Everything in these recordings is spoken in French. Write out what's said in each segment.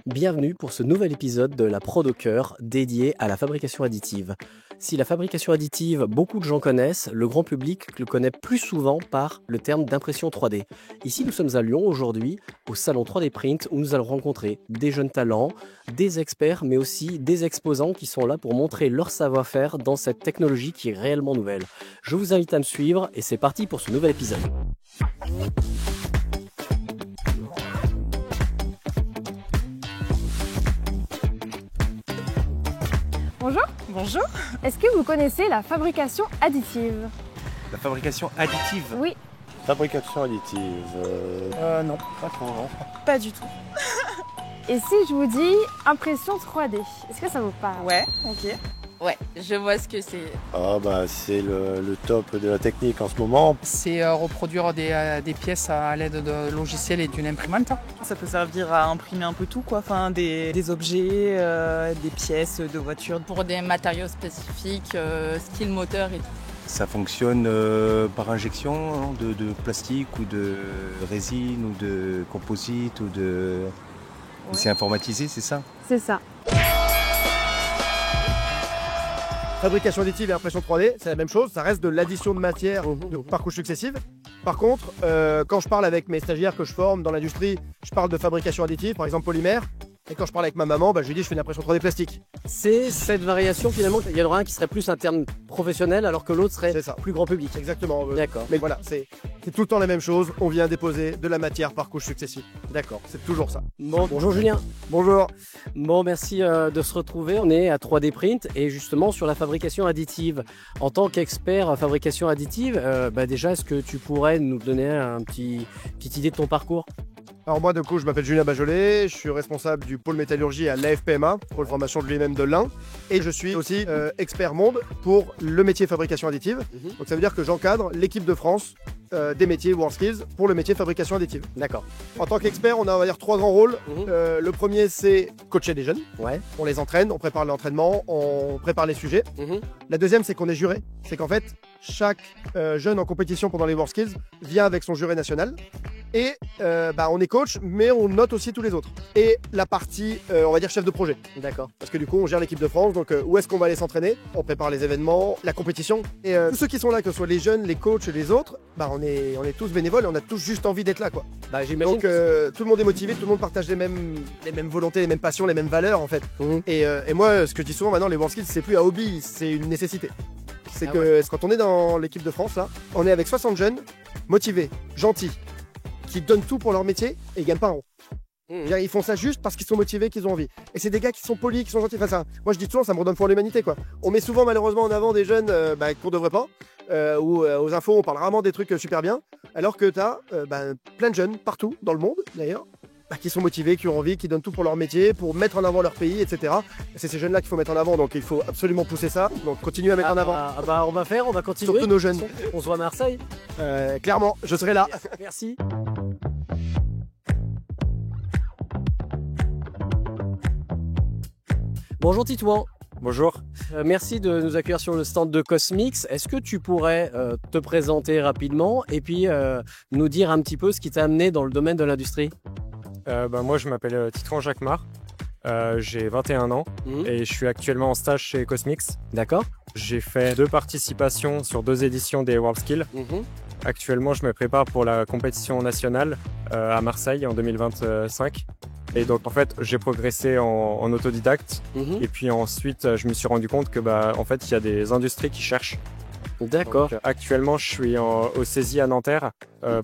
Bienvenue pour ce nouvel épisode de la Prod au cœur dédié à la fabrication additive. Si la fabrication additive, beaucoup de gens connaissent, le grand public le connaît plus souvent par le terme d'impression 3D. Ici, nous sommes à Lyon aujourd'hui, au salon 3D Print, où nous allons rencontrer des jeunes talents, des experts, mais aussi des exposants qui sont là pour montrer leur savoir-faire dans cette technologie qui est réellement nouvelle. Je vous invite à me suivre et c'est parti pour ce nouvel épisode. Bonjour. Bonjour. Est-ce que vous connaissez la fabrication additive? La fabrication additive? Oui. Fabrication additive Non. Pas trop, non. Pas du tout. Et si je vous dis impression 3D, est-ce que ça vous parle? Ouais, ok. Ouais, je vois ce que c'est. Ah bah c'est le top de la technique en ce moment. C'est reproduire des pièces à l'aide de logiciels et d'une imprimante. Ça peut servir à imprimer un peu tout, quoi. Enfin, des objets, des pièces de voitures. Pour des matériaux spécifiques, style moteur et tout. Ça fonctionne par injection de plastique ou de résine ou de composite ou de... Ouais. C'est informatisé, c'est ça? C'est ça. Fabrication additive et impression 3D, c'est la même chose, ça reste de l'addition de matière par couches successives. Par contre, quand je parle avec mes stagiaires que je forme dans l'industrie, je parle de fabrication additive, par exemple polymère. Et quand je parle avec ma maman, je lui dis je fais une impression 3D plastique. C'est cette variation finalement, il y en aura un qui serait plus un terme professionnel alors que l'autre serait plus grand public. Exactement. D'accord. Mais voilà, c'est tout le temps la même chose, on vient déposer de la matière par couches successives. D'accord. C'est toujours ça. Bon, bonjour Julien. Bonjour. Bon, merci de se retrouver. On est à 3D Print et justement sur la fabrication additive. En tant qu'expert en fabrication additive, déjà, est-ce que tu pourrais nous donner petite idée de ton parcours? Alors moi, du coup, je m'appelle Julien Bajolet, je suis responsable du pôle métallurgie à l'AFPMA, pôle formation de l'UMM de l'Ain, et je suis aussi expert monde pour le métier fabrication additive. Donc ça veut dire que j'encadre l'équipe de France des métiers WorldSkills pour le métier fabrication additive. D'accord. En tant qu'expert, on a, on va dire, trois grands rôles. Le premier, c'est coacher des jeunes. Ouais. On les entraîne, on prépare l'entraînement, on prépare les sujets. La deuxième, c'est qu'on est juré. C'est qu'en fait, chaque jeune en compétition pendant les WorldSkills vient avec son juré national. Et on est coach, mais on note aussi tous les autres. Et la partie, on va dire, chef de projet. D'accord. Parce que du coup, on gère l'équipe de France, donc où est-ce qu'on va aller s'entraîner? On prépare les événements, la compétition. Et tous ceux qui sont là, que ce soit les jeunes, les coachs et les autres, on est tous bénévoles et on a tous juste envie d'être là, quoi. J'imagine. Donc tout le monde est motivé, tout le monde partage les mêmes volontés, les mêmes passions, les mêmes valeurs, en fait. Et moi, ce que je dis souvent maintenant, les WorldSkills, c'est plus un hobby, c'est une nécessité. C'est que quand on est dans l'équipe de France, là, on est avec 60 jeunes, motivés, gentils, qui donnent tout pour leur métier et ils gagnent pas un rond. Ils font ça juste parce qu'ils sont motivés, qu'ils ont envie. Et c'est des gars qui sont polis, qui sont gentils. Enfin, ça, moi je dis souvent, ça me redonne foi en l'humanité, quoi. On met souvent malheureusement en avant des jeunes qu'on devrait pas, ou aux infos on parle rarement des trucs super bien, alors que t'as plein de jeunes partout dans le monde d'ailleurs, qui sont motivés, qui ont envie, qui donnent tout pour leur métier, pour mettre en avant leur pays, etc. Et c'est ces jeunes-là qu'il faut mettre en avant, donc il faut absolument pousser ça. Donc continuez à mettre en avant. On va continuer. Surtout nos jeunes. On se voit à Marseille. Clairement, je serai là. Merci. Bonjour Titouan. Bonjour. Merci de nous accueillir sur le stand de Cosmix. Est-ce que tu pourrais te présenter rapidement et puis nous dire un petit peu ce qui t'a amené dans le domaine de l'industrie? Moi, je m'appelle Titouan Jacquemart. J'ai 21 ans et je suis actuellement en stage chez Cosmix. D'accord. J'ai fait 2 participations sur 2 éditions des WorldSkills. Actuellement, je me prépare pour la compétition nationale à Marseille en 2025. Et donc, en fait, j'ai progressé en autodidacte. Et puis ensuite, je me suis rendu compte que, en fait, il y a des industries qui cherchent. D'accord. Donc, actuellement, je suis au CESI à Nanterre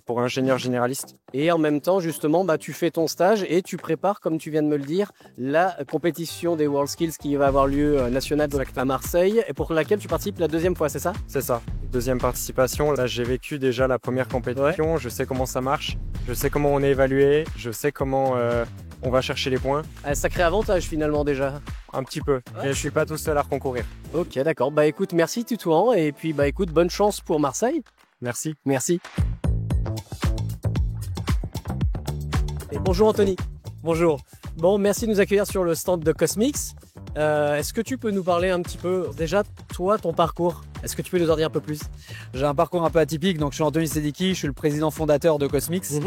pour ingénieur généraliste. Et en même temps, justement, tu fais ton stage et tu prépares, comme tu viens de me le dire, la compétition des WorldSkills qui va avoir lieu nationale à Marseille et pour laquelle tu participes la deuxième fois, c'est ça? C'est ça. Deuxième participation. Là, j'ai vécu déjà la première compétition. Ouais. Je sais comment ça marche. Je sais comment on est évalué. Je sais comment on va chercher les points. Un sacré avantage finalement déjà. Un petit peu. Ouais. Et je suis pas tout seul à reconcourir. Ok, d'accord. Écoute, merci Titouan et puis écoute, bonne chance pour Marseille. Merci. Merci. Et bonjour Anthony. Bonjour. Bon, merci de nous accueillir sur le stand de Cosmix. Est-ce que tu peux nous parler un petit peu, déjà, toi, ton parcours? Est-ce que tu peux nous en dire un peu plus? J'ai un parcours un peu atypique, donc je suis Anthony Sediki, je suis le président fondateur de Cosmix.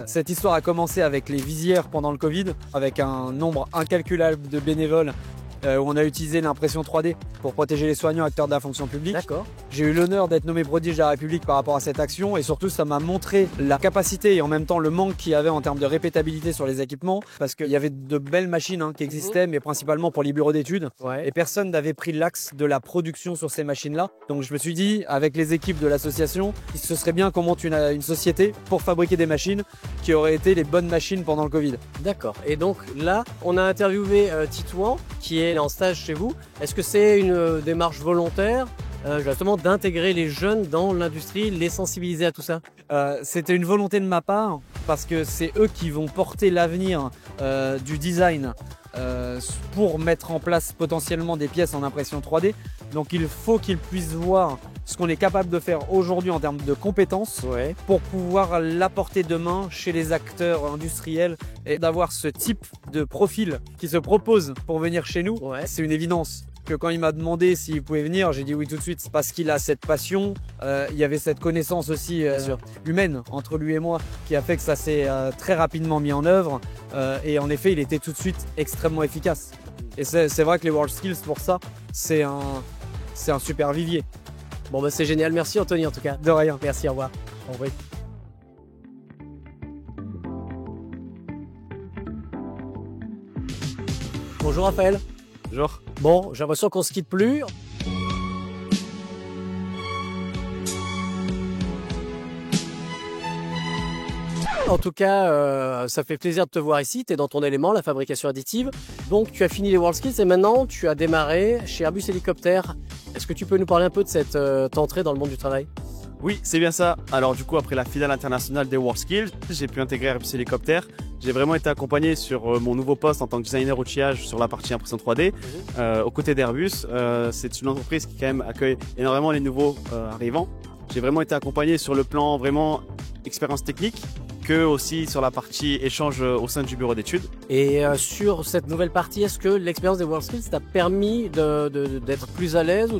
Cette histoire a commencé avec les visières pendant le Covid, avec un nombre incalculable de bénévoles où on a utilisé l'impression 3D pour protéger les soignants acteurs de la fonction publique. D'accord. J'ai eu l'honneur d'être nommé prodige de la République par rapport à cette action et surtout ça m'a montré la capacité et en même temps le manque qu'il y avait en termes de répétabilité sur les équipements parce qu'il y avait de belles machines qui existaient mais principalement pour les bureaux d'études et personne n'avait pris l'axe de la production sur ces machines-là. Donc je me suis dit avec les équipes de l'association, ce serait bien qu'on monte une société pour fabriquer des machines qui auraient été les bonnes machines pendant le Covid. D'accord. Et donc là, on a interviewé Titouan qui est en stage chez vous. Est-ce que c'est une démarche volontaire justement d'intégrer les jeunes dans l'industrie, les sensibiliser à tout ça? C'était une volonté de ma part parce que c'est eux qui vont porter l'avenir du design pour mettre en place potentiellement des pièces en impression 3D. Donc il faut qu'ils puissent voir ce qu'on est capable de faire aujourd'hui en termes de compétences pour pouvoir l'apporter demain chez les acteurs industriels et d'avoir ce type de profil qui se propose pour venir chez nous. C'est une évidence que quand il m'a demandé s'il pouvait venir, j'ai dit oui tout de suite parce qu'il a cette passion, il y avait cette connaissance aussi humaine entre lui et moi qui a fait que ça s'est très rapidement mis en œuvre et en effet il était tout de suite extrêmement efficace. Et c'est vrai que les WorldSkills pour ça, c'est un super vivier. Bon bah c'est génial, merci Anthony en tout cas. De rien. Merci, au revoir. Au revoir. Bonjour Raphaël. Bonjour. Bon, j'ai l'impression qu'on se quitte plus. En tout cas, ça fait plaisir de te voir ici. Tu es dans ton élément, la fabrication additive. Donc, tu as fini les WorldSkills et maintenant, tu as démarré chez Airbus Hélicoptère. Est-ce que tu peux nous parler un peu de cette entrée dans le monde du travail? Oui, c'est bien ça. Alors du coup, après la finale internationale des WorldSkills, j'ai pu intégrer Airbus Hélicoptère. J'ai vraiment été accompagné sur mon nouveau poste en tant que designer outillage sur la partie impression 3D. Aux côtés d'Airbus, c'est une entreprise qui quand même accueille énormément les nouveaux arrivants. J'ai vraiment été accompagné sur le plan vraiment expérience technique, que aussi sur la partie échange au sein du bureau d'études. Et sur cette nouvelle partie, est-ce que l'expérience des WorldSkills t'a permis d'être plus à l'aise ou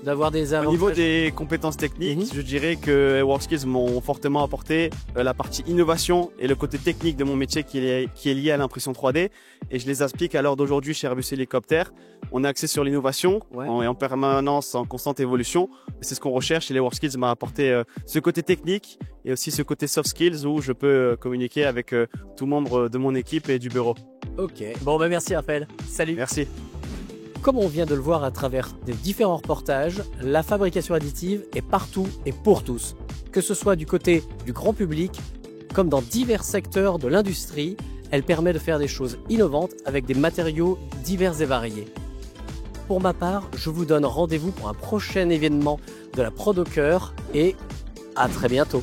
d'avoir des avantages? Au niveau des compétences techniques, je dirais que WorldSkills m'ont fortement apporté la partie innovation et le côté technique de mon métier qui est lié à l'impression 3D. Et je les applique à l'heure d'aujourd'hui chez Airbus Hélicoptère. On est axé sur l'innovation, on est en permanence, en constante évolution. C'est ce qu'on recherche et les WorldSkills m'ont apporté ce côté technique et aussi ce côté soft skills où je peux communiquer avec tout membre de mon équipe et du bureau. Ok, bon bah merci Raphaël. Salut. Merci. Comme on vient de le voir à travers des différents reportages, la fabrication additive est partout et pour tous. Que ce soit du côté du grand public, comme dans divers secteurs de l'industrie, elle permet de faire des choses innovantes avec des matériaux divers et variés. Pour ma part, je vous donne rendez-vous pour un prochain événement de la Prod au Cœur et à très bientôt.